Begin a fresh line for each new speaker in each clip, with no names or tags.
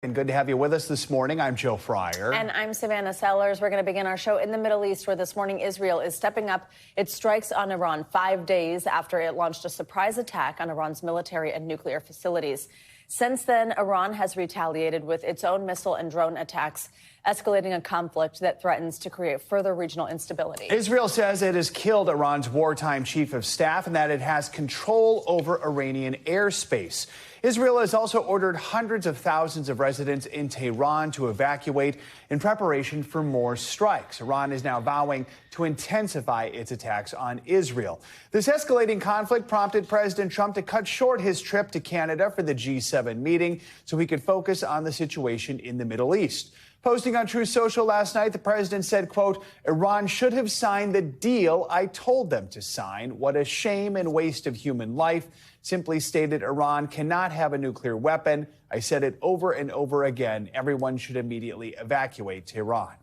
And good to have you with us this morning. I'm Joe Fryer.
And I'm Savannah Sellers. We're going to begin our show in the Middle East, where this morning Israel is stepping up its strikes on Iran 5 days after it launched a surprise attack on Iran's military and nuclear facilities. Since then, Iran has retaliated with its own missile and drone attacks, escalating a conflict that threatens to create further regional instability.
Israel says it has killed Iran's wartime chief of staff and that it has control over Iranian airspace. Israel has also ordered hundreds of thousands of residents in Tehran to evacuate in preparation for more strikes. Iran is now vowing to intensify its attacks on Israel. This escalating conflict prompted President Trump to cut short his trip to Canada for the G7 meeting so he could focus on the situation in the Middle East. Posting on Truth Social last night, the president said, quote, "Iran should have signed the deal I told them to sign. What a shame and waste of human life." Simply stated, Iran cannot have a nuclear weapon. I said it over and over again. Everyone should immediately evacuate Tehran.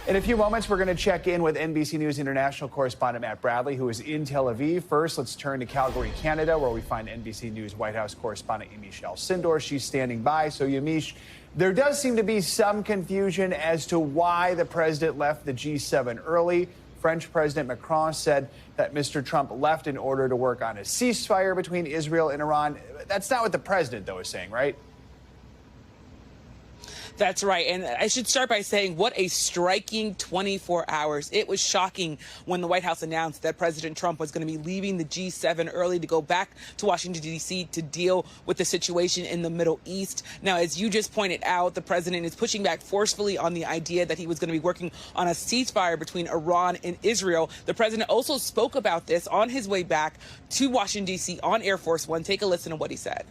In a few moments, we're going to check in with NBC News international correspondent Matt Bradley, who is in Tel Aviv. First, let's turn to Calgary, Canada, where we find NBC News White House correspondent Yamiche Alcindor. She's standing by. So, Yamiche, there does seem to be some confusion as to why the president left the G7 early. French President Macron said that Mr. Trump left in order to work on a ceasefire between Israel and Iran. That's not what the president, though, is saying, right?
That's right. And I should start by saying what a striking 24 hours. It was shocking when the White House announced that President Trump was going to be leaving the G7 early to go back to Washington, D.C. to deal with the situation in the Middle East. Now, as you just pointed out, the president is pushing back forcefully on the idea that he was going to be working on a ceasefire between Iran and Israel. The president also spoke about this on his way back to Washington, D.C. on Air Force One. Take a listen to what he said.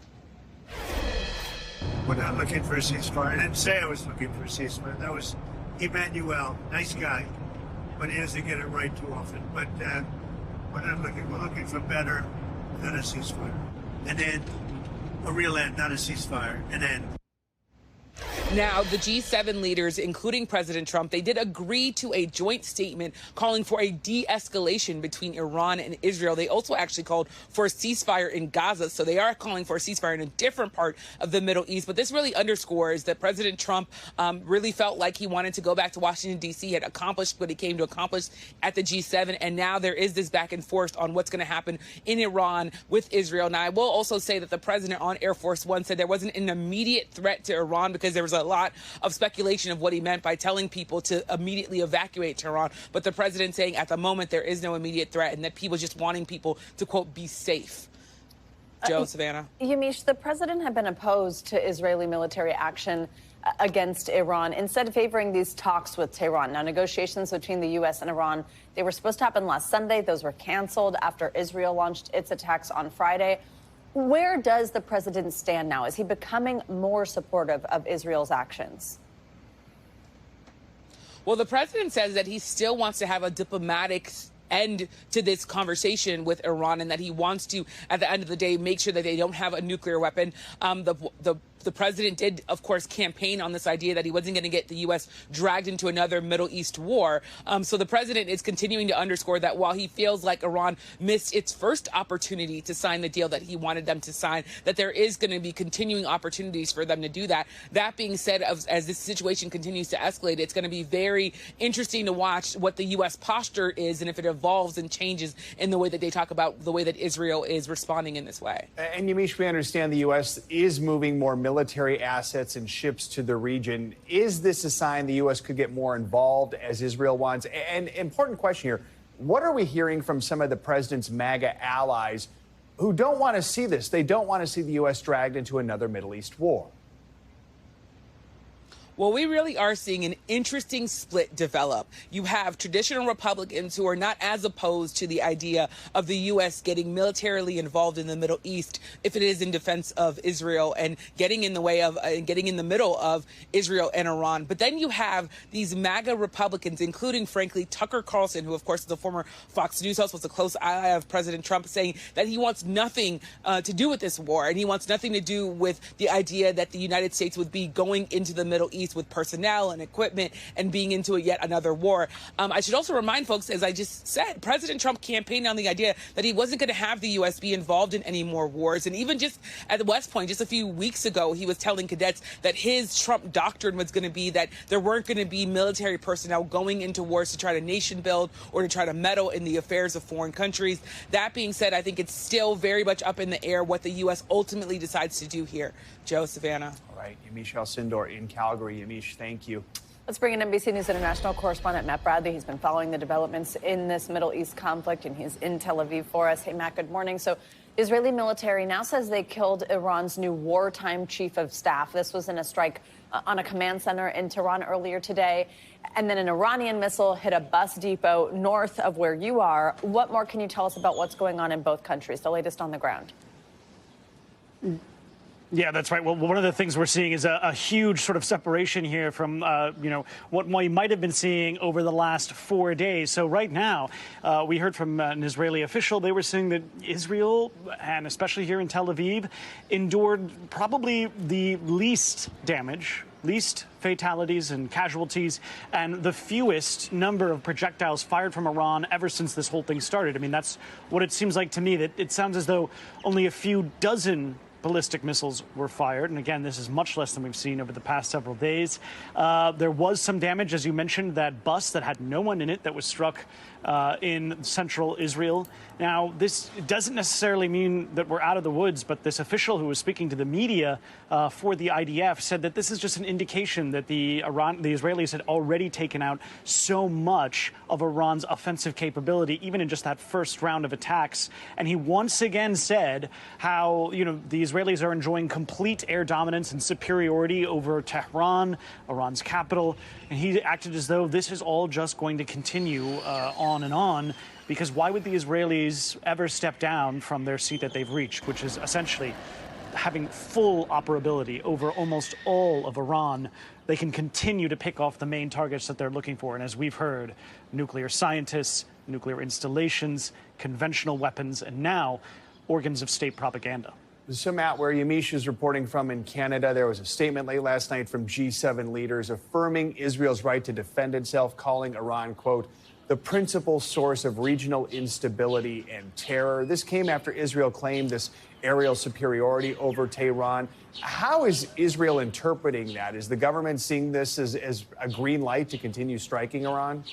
We're not looking for a ceasefire. I didn't say I was looking for a ceasefire. That was Emmanuel, nice guy, but he doesn't get it right too often. But we're looking for better than a ceasefire. And then a real end, not a ceasefire, an end.
Now, the G7 leaders, including President Trump, they did agree to a joint statement calling for a de-escalation between Iran and Israel. They also actually called for a ceasefire in Gaza. So they are calling for a ceasefire in a different part of the Middle East. But this really underscores that President Trump really felt like he wanted to go back to Washington, D.C., had accomplished what he came to accomplish at the G7. And now there is this back and forth on what's going to happen in Iran with Israel. Now, I will also say that the president on Air Force One said there wasn't an immediate threat to Iran because there was a lot of speculation of what he meant by telling people to immediately evacuate Tehran. But the president saying at the moment there is no immediate threat and that he was just wanting people to, quote, be safe. Joe, Savannah.
Yamiche, the president had been opposed to Israeli military action against Iran, instead favoring these talks with Tehran. Now, negotiations between the U.S. and Iran, they were supposed to happen last Sunday. Those were canceled after Israel launched its attacks on Friday. Where does the president stand now? Is he becoming more supportive of Israel's actions?
Well, the president says that he still wants to have a diplomatic end to this conversation with Iran and that he wants to, at the end of the day, make sure that they don't have a nuclear weapon. The president did, of course, campaign on this idea that he wasn't going to get the U.S. dragged into another Middle East war. So the president is continuing to underscore that while he feels like Iran missed its first opportunity to sign the deal that he wanted them to sign, that there is going to be continuing opportunities for them to do that. That being said, as this situation continues to escalate, it's going to be very interesting to watch what the U.S. posture is and if it evolves and changes in the way that they talk about the way that Israel is responding in this way.
And Yamiche, we understand the U.S. is moving more military assets and ships to the region. Is this a sign the U.S. could get more involved as Israel wants? And important question here, what are we hearing from some of the president's MAGA allies who don't want to see this? They don't want to see the U.S. dragged into another Middle East war.
Well, we really are seeing an interesting split develop. You have traditional Republicans who are not as opposed to the idea of the U.S. getting militarily involved in the Middle East if it is in defense of Israel and getting in the way of getting in the middle of Israel and Iran. But then you have these MAGA Republicans, including, frankly, Tucker Carlson, who, of course, is the former Fox News host, was a close ally of President Trump, saying that he wants nothing to do with this war and he wants nothing to do with the idea that the United States would be going into the Middle East East with personnel and equipment and being into yet another war. I should also remind folks, as I just said, President Trump campaigned on the idea that he wasn't going to have the U.S. be involved in any more wars. And even just at West Point, just a few weeks ago, he was telling cadets that his Trump doctrine was going to be that there weren't going to be military personnel going into wars to try to nation build or to try to meddle in the affairs of foreign countries. That being said, I think it's still very much up in the air what the U.S. ultimately decides to do here. Joe, Savannah.
All right, Yamiche Alcindor in Calgary. Yamiche, thank you.
Let's bring in NBC News International correspondent Matt Bradley. He's been following the developments in this Middle East conflict, and he's in Tel Aviv for us. Hey, Matt, good morning. So the Israeli military now says they killed Iran's new wartime chief of staff. This was in a strike on a command center in Tehran earlier today. And then an Iranian missile hit a bus depot north of where you are. What more can you tell us about what's going on in both countries, the latest on the ground?
Yeah, that's right. Well, one of the things we're seeing is a huge sort of separation here from, what we might have been seeing over the last 4 days. So right now, we heard from an Israeli official. They were saying that Israel, and especially here in Tel Aviv, endured probably the least damage, least fatalities and casualties, and the fewest number of projectiles fired from Iran ever since this whole thing started. I mean, that's what it seems like to me, that it sounds as though only a few dozen ballistic missiles were fired. And again, this is much less than we've seen over the past several days. There was some damage, as you mentioned, that bus that had no one in it that was struck in central Israel. Now, this doesn't necessarily mean that we're out of the woods, but this official who was speaking to the media for the IDF said that this is just an indication that the Israelis had already taken out so much of Iran's offensive capability, even in just that first round of attacks. And he once again said how, the Israelis are enjoying complete air dominance and superiority over Tehran, Iran's capital. And he acted as though this is all just going to continue on and on, because why would the Israelis ever step down from their seat that they've reached, which is essentially having full operability over almost all of Iran? They can continue to pick off the main targets that they're looking for. And as we've heard, nuclear scientists, nuclear installations, conventional weapons, and now organs of state propaganda.
So, Matt, where Yamiche is reporting from in Canada, there was a statement late last night from G7 leaders affirming Israel's right to defend itself, calling Iran, quote, the principal source of regional instability and terror. This came after Israel claimed this aerial superiority over Tehran. How is Israel interpreting that? Is the government seeing this as a green light to continue striking Iran?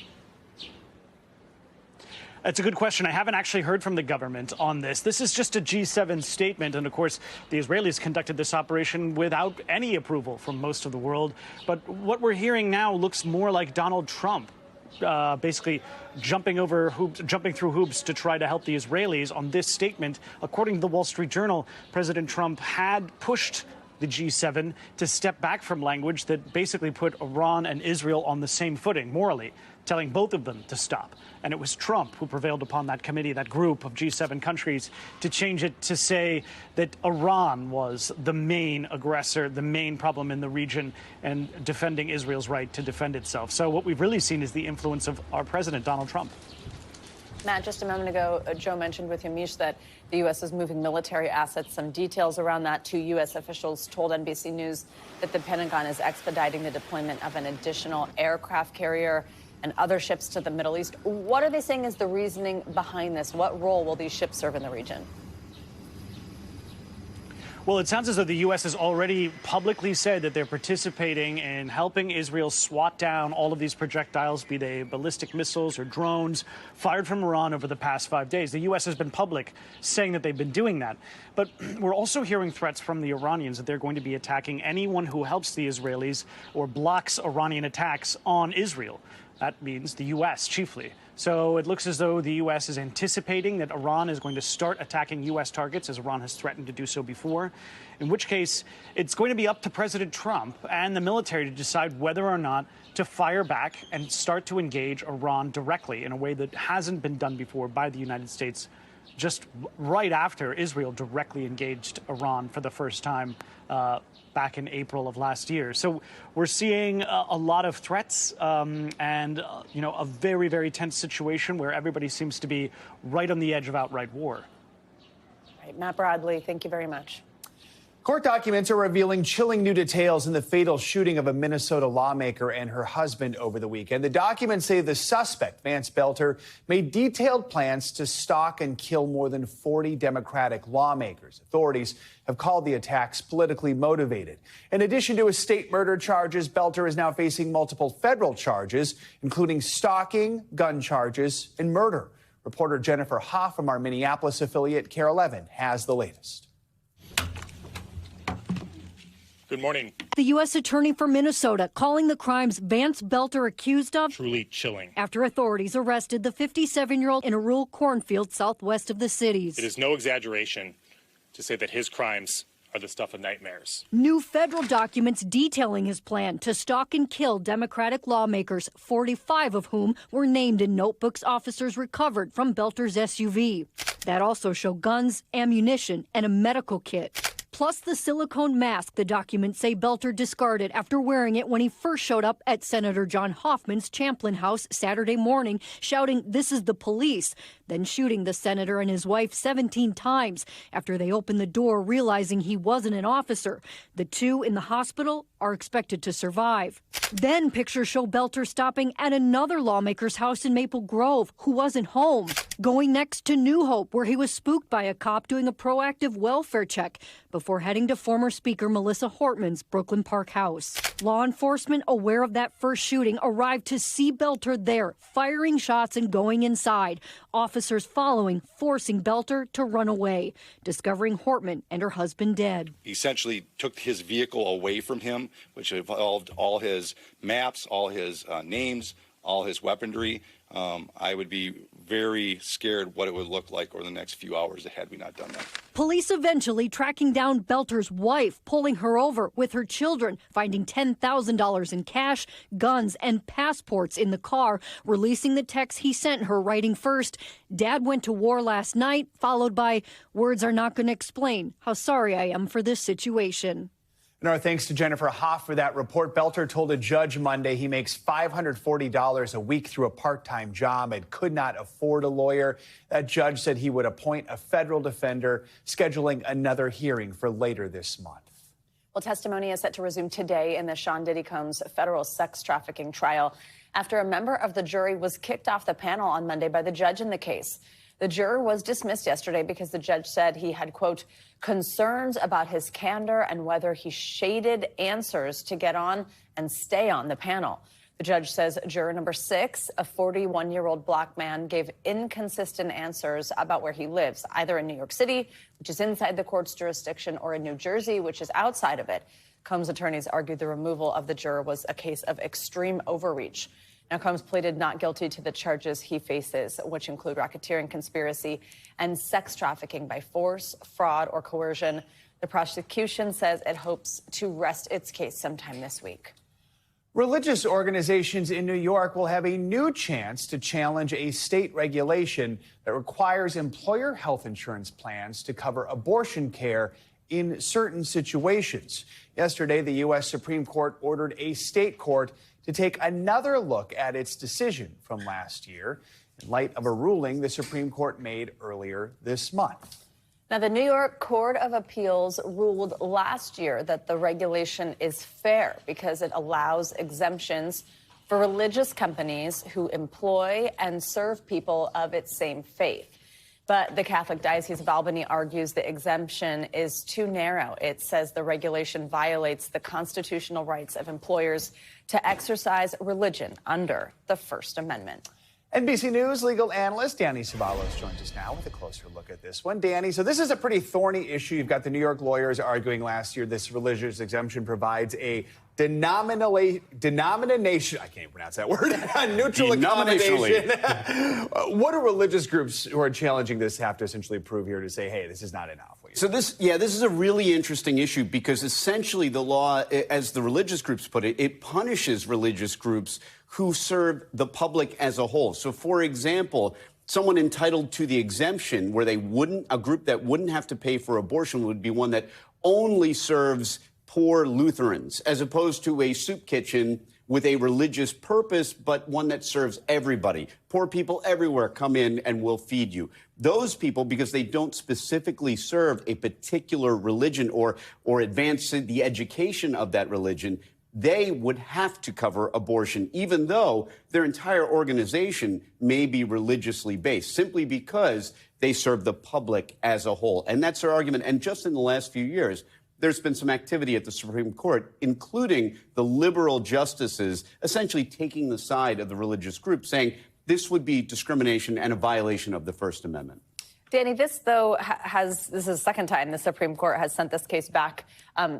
That's a good question. I haven't actually heard from the government on this. This is just a G7 statement. And of course, the Israelis conducted this operation without any approval from most of the world. But what we're hearing now looks more like Donald Trump basically jumping through hoops to try to help the Israelis on this statement. According to the Wall Street Journal, President Trump had pushed the G7 to step back from language that basically put Iran and Israel on the same footing morally, telling both of them to stop. And it was Trump who prevailed upon that committee, that group of G7 countries, to change it to say that Iran was the main aggressor, the main problem in the region, and defending Israel's right to defend itself. So what we've really seen is the influence of our president, Donald Trump.
Matt, just a moment ago, Joe mentioned with Yamiche that the U.S. is moving military assets. Some details around that. 2 U.S. officials told NBC News that the Pentagon is expediting the deployment of an additional aircraft carrier and other ships to the Middle East. What are they saying is the reasoning behind this? What role will these ships serve in the region?
Well, it sounds as though the U.S. has already publicly said that they're participating in helping Israel swat down all of these projectiles, be they ballistic missiles or drones, fired from Iran over the past 5 days. The U.S. has been public saying that they've been doing that. But we're also hearing threats from the Iranians that they're going to be attacking anyone who helps the Israelis or blocks Iranian attacks on Israel. That means the U.S. chiefly. So it looks as though the U.S. is anticipating that Iran is going to start attacking U.S. targets, as Iran has threatened to do so before, in which case it's going to be up to President Trump and the military to decide whether or not to fire back and start to engage Iran directly in a way that hasn't been done before by the United States, just right after Israel directly engaged Iran for the first time back in April of last year. So we're seeing a lot of threats and, a very, very tense situation where everybody seems to be right on the edge of outright war.
Right, Matt Bradley, thank you very much.
Court documents are revealing chilling new details in the fatal shooting of a Minnesota lawmaker and her husband over the weekend. The documents say the suspect, Vance Belter, made detailed plans to stalk and kill more than 40 Democratic lawmakers. Authorities have called the attacks politically motivated. In addition to his state murder charges, Belter is now facing multiple federal charges, including stalking, gun charges, and murder. Reporter Jennifer Hoff from our Minneapolis affiliate, KARE 11, has the latest.
Good morning.
The U.S. Attorney for Minnesota calling the crimes Vance Belter accused of
truly chilling
after authorities arrested the 57-year-old in a rural cornfield southwest of the cities.
It is no exaggeration to say that his crimes are the stuff of nightmares.
New federal documents detailing his plan to stalk and kill Democratic lawmakers, 45 of whom were named in notebooks officers recovered from Belter's SUV. That also show guns, ammunition, and a medical kit. Plus the silicone mask the documents say Belter discarded after wearing it when he first showed up at Senator John Hoffman's Champlin house Saturday morning, shouting, "This is the police," then shooting the senator and his wife 17 times after they opened the door, realizing he wasn't an officer. The two in the hospital are expected to survive. Then pictures show Belter stopping at another lawmaker's house in Maple Grove who wasn't home, going next to New Hope, where he was spooked by a cop doing a proactive welfare check before heading to former Speaker Melissa Hortman's Brooklyn Park house. Law enforcement, aware of that first shooting, arrived to see Belter there, firing shots and going inside. Officers following, forcing Belter to run away, discovering Hortman and her husband dead.
He essentially took his vehicle away from him, which involved all his maps, all his names, all his weaponry. I would be very scared what it would look like over the next few hours had we not done that.
Police eventually tracking down Belter's wife, pulling her over with her children, finding $10,000 in cash, guns, and passports in the car, releasing the text he sent her, writing first, "Dad went to war last night," followed by, "Words are not going to explain how sorry I am for this situation."
And our thanks to Jennifer Hoff for that report. Belter told a judge Monday he makes $540 a week through a part-time job and could not afford a lawyer. That judge said he would appoint a federal defender, scheduling another hearing for later this month.
Well, testimony is set to resume today in the Sean Diddy Combs federal sex trafficking trial after a member of the jury was kicked off the panel on Monday by the judge in the case. The juror was dismissed yesterday because the judge said he had, quote, concerns about his candor and whether he shaded answers to get on and stay on the panel. The judge says juror number 6, a 41-year-old black man, gave inconsistent answers about where he lives, either in New York City, which is inside the court's jurisdiction, or in New Jersey, which is outside of it. Combs' attorneys argued the removal of the juror was a case of extreme overreach. Now, Combs pleaded not guilty to the charges he faces, which include racketeering, conspiracy, and sex trafficking by force, fraud, or coercion. The prosecution says it hopes to rest its case sometime this week.
Religious organizations in New York will have a new chance to challenge a state regulation that requires employer health insurance plans to cover abortion care in certain situations. Yesterday, the U.S. Supreme Court ordered a state court to take another look at its decision from last year in light of a ruling the Supreme Court made earlier this month.
Now, the New York Court of Appeals ruled last year that the regulation is fair because it allows exemptions for religious companies who employ and serve people of its same faith. But the Catholic Diocese of Albany argues the exemption is too narrow. It says the regulation violates the constitutional rights of employers to exercise religion under the First Amendment.
NBC News legal analyst Danny Ceballos joins us now with a closer look at this one. Danny, so this is a pretty thorny issue. You've got the New York lawyers arguing last year this religious exemption provides a denomination, I can't pronounce that word, neutral accommodation. What do religious groups who are challenging this have to essentially prove here to say, hey, this is not enough?
So this is a really interesting issue because essentially the law, as the religious groups put it, it punishes religious groups who serve the public as a whole. So, for example, someone entitled to the exemption where a group that wouldn't have to pay for abortion would be one that only serves poor Lutherans, as opposed to a soup kitchen with a religious purpose, but one that serves everybody. Poor people everywhere come in and will feed you. Those people, because they don't specifically serve a particular religion or advance the education of that religion, they would have to cover abortion, even though their entire organization may be religiously based, simply because they serve the public as a whole. And that's their argument. And just in the last few years, there's been some activity at the Supreme Court, including the liberal justices essentially taking the side of the religious group, saying this would be discrimination and a violation of the First Amendment.
Danny, this, though, this is the second time the Supreme Court has sent this case back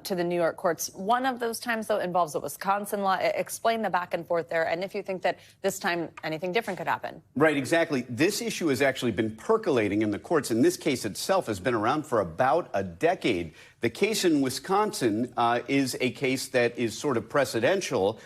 to the New York courts. One of those times, though, involves a Wisconsin law. Explain the back and forth there, and if you think that this time anything different could happen.
Right, exactly. This issue has actually been percolating in the courts, and this case itself has been around for about a decade. The case in Wisconsin is a case that is sort of precedential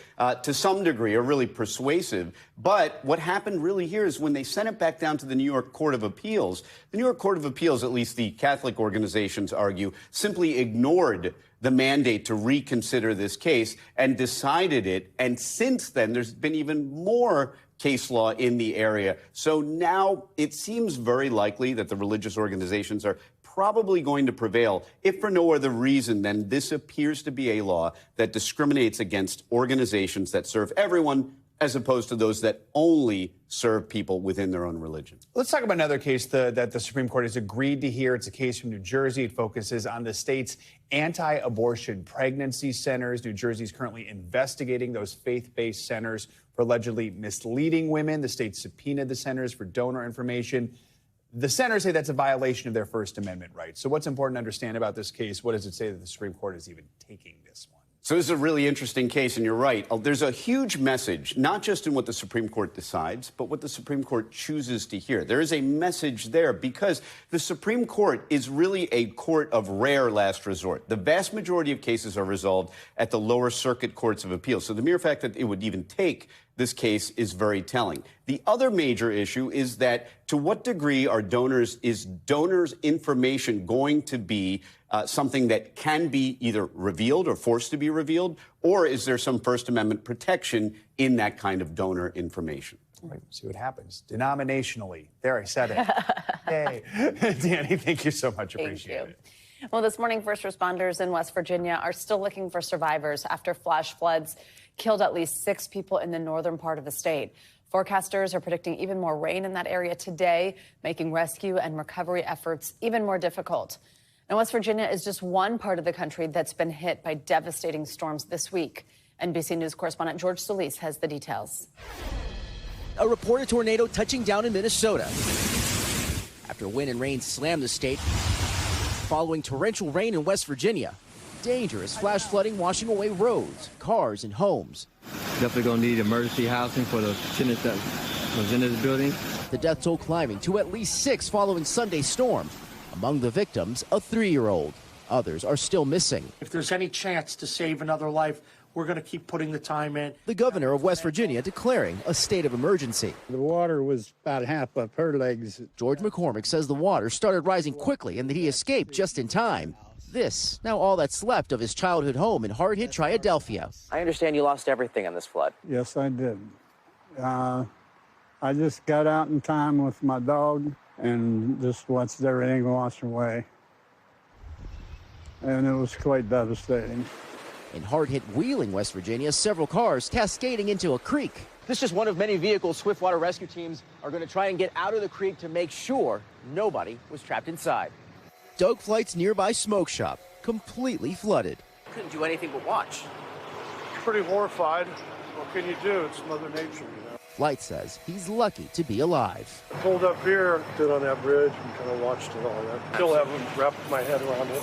to some degree, or really persuasive. But what happened really here is when they sent it back down to the New York Court of Appeals, the New York Court of Appeals, at least the Catholic organizations argue, simply ignored the mandate to reconsider this case and decided it. And since then, there's been even more case law in the area. So now it seems very likely that the religious organizations are probably going to prevail, if for no other reason than this appears to be a law that discriminates against organizations that serve everyone, as opposed to those that only serve people within their own religion.
Let's talk about another case that the Supreme Court has agreed to hear. It's a case from New Jersey. It focuses on the state's anti-abortion pregnancy centers. New Jersey is currently investigating those faith-based centers for allegedly misleading women. The state subpoenaed the centers for donor information. The centers say that's a violation of their First Amendment rights. So what's important to understand about this case? What does it say that the Supreme Court is even taking this one?
So this is a really interesting case, and you're right. There's a huge message, not just in what the Supreme Court decides, but what the Supreme Court chooses to hear. There is a message there because the Supreme Court is really a court of rare last resort. The vast majority of cases are resolved at the lower circuit courts of appeals. So the mere fact that it would even take this case is very telling. The other major issue is that to what degree is donors' information going to be something that can be either revealed or forced to be revealed, or is there some First Amendment protection in that kind of donor information?
Right, see what happens. Denominationally. There, I said it. Hey. Danny, thank you so much. Appreciate it.
Well, this morning, first responders in West Virginia are still looking for survivors after flash floods killed at least 6 people in the northern part of the state. Forecasters are predicting even more rain in that area today, making rescue and recovery efforts even more difficult. Now, West Virginia is just one part of the country that's been hit by devastating storms this week. NBC News correspondent George Solis has the details.
A reported tornado touching down in Minnesota after wind and rain slammed the state, following torrential rain in West Virginia. Dangerous flash flooding washing away roads, cars, and homes.
Definitely going to need emergency housing for the tenants that was in this building.
The death toll climbing to at least 6 following Sunday's storm. Among the victims, a 3-year-old. Others are still missing.
If there's any chance to save another life, we're going to keep putting the time in.
The governor of West Virginia declaring a state of emergency.
The water was about half up her legs.
George McCormick says the water started rising quickly and that he escaped just in time. This, now all that's left of his childhood home in hard-hit Triadelphia.
I understand you lost everything in this flood.
Yes, I did. I just got out in time with my dog and just watched everything wash away. And it was quite devastating.
In hard-hit Wheeling, West Virginia, several cars cascading into a creek.
This is just one of many vehicles Swiftwater rescue teams are going to try and get out of the creek to make sure nobody was trapped inside.
Doug Flight's nearby smoke shop, completely flooded.
Couldn't do anything but watch.
Pretty horrified. What can you do? It's Mother Nature, you know.
Flight says he's lucky to be alive.
I pulled up here, stood on that bridge, and kind of watched it all. I still haven't wrapped my head around it.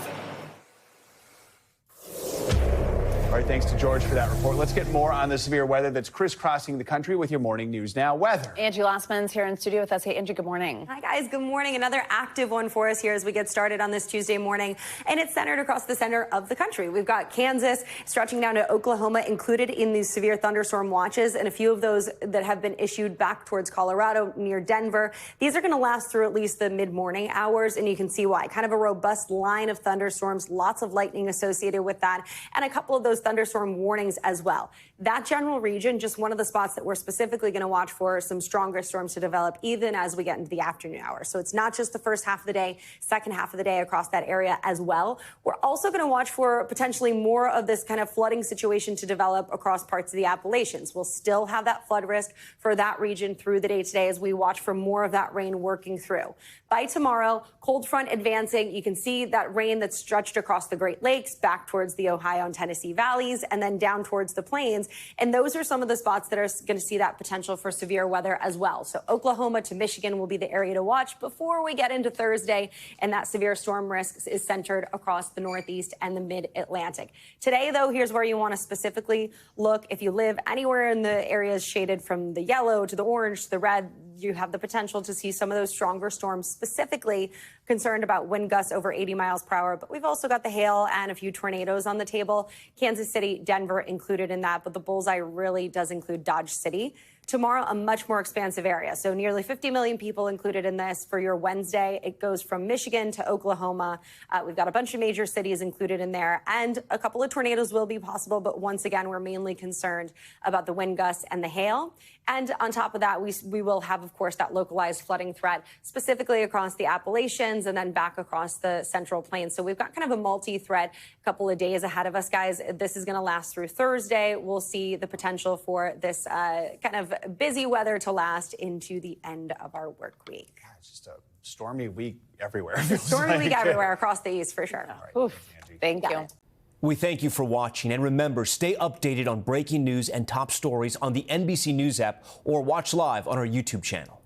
All right, thanks to George for that report. Let's get more on the severe weather that's crisscrossing the country with your morning news now. Weather.
Angie Lastman's here in studio with us. Hey, Angie, good morning.
Hi, guys. Good morning. Another active one for us here as we get started on this Tuesday morning. And it's centered across the center of the country. We've got Kansas stretching down to Oklahoma included in these severe thunderstorm watches, and a few of those that have been issued back towards Colorado near Denver. These are going to last through at least the mid-morning hours, and you can see why. Kind of a robust line of thunderstorms, lots of lightning associated with that, and a couple of those thunderstorm warnings as well. That general region, just one of the spots that we're specifically going to watch for some stronger storms to develop even as we get into the afternoon hours. So it's not just the first half of the day, second half of the day across that area as well. We're also going to watch for potentially more of this kind of flooding situation to develop across parts of the Appalachians. We'll still have that flood risk for that region through the day today as we watch for more of that rain working through. By tomorrow, cold front advancing. You can see that rain that's stretched across the Great Lakes back towards the Ohio and Tennessee valleys and then down towards the plains. And those are some of the spots that are going to see that potential for severe weather as well. So Oklahoma to Michigan will be the area to watch before we get into Thursday. And that severe storm risk is centered across the Northeast and the mid-Atlantic. Today, though, here's where you want to specifically look. If you live anywhere in the areas shaded from the yellow to the orange to the red, you have the potential to see some of those stronger storms, specifically concerned about wind gusts over 80 miles per hour. But we've also got the hail and a few tornadoes on the table. Kansas City, Denver included in that. But the bullseye really does include Dodge City. Tomorrow, a much more expansive area. So nearly 50 million people included in this for your Wednesday. It goes from Michigan to Oklahoma. We've got a bunch of major cities included in there. And a couple of tornadoes will be possible. But once again, we're mainly concerned about the wind gusts and the hail. And on top of that, we will have, of course, that localized flooding threat, specifically across the Appalachians and then back across the Central Plains. So we've got kind of a multi-threat couple of days ahead of us, guys. This is going to last through Thursday. We'll see the potential for this kind of busy weather to last into the end of our work week.
God, it's just a stormy week everywhere.
Stormy week everywhere across the East, for sure.
Right. Oof. Thank you.
We thank you for watching, and remember, stay updated on breaking news and top stories on the NBC News app or watch live on our YouTube channel.